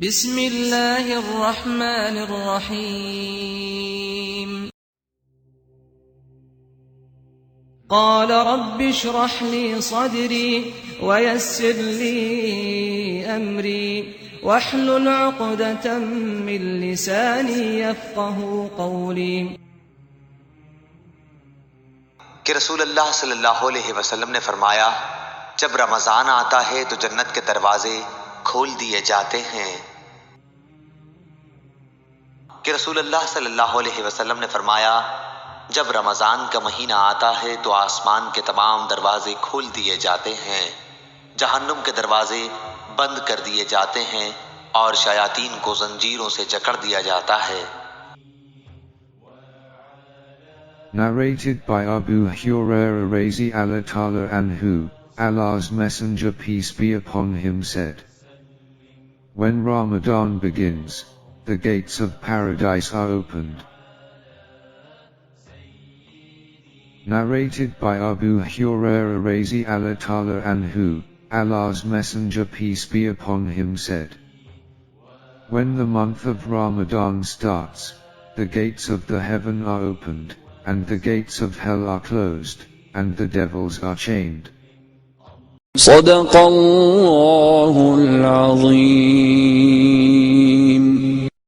بسم اللہ الرحمن الرحیم قال رب اشرح لي صدري ويسر لي أمري واحلل عقدة من لساني يفقه قولي کہ رسول اللہ صلی اللہ علیہ وسلم نے فرمایا جب رمضان آتا ہے تو جنت کے دروازے کھول دیے جاتے ہیں۔ کہ رسول اللہ صلی اللہ علیہ وسلم نے فرمایا جب رمضان کا مہینہ آتا ہے تو آسمان کے تمام دروازے کھول دیے جاتے ہیں، جہنم کے دروازے بند کر دیے جاتے ہیں اور شیاطین کو زنجیروں سے جکڑ دیا جاتا ہے۔ Narrated by Abu Huraira R.A, Allah's Messenger peace be upon him said, when Ramadan begins, the gates of paradise are opened. Narrated by Abu Huraira R.A, Allah's Messenger peace be upon him said, when the month of Ramadan starts, the gates of the heaven are opened, and the gates of hell are closed, and the devils are chained. صدق اللہ العظیم.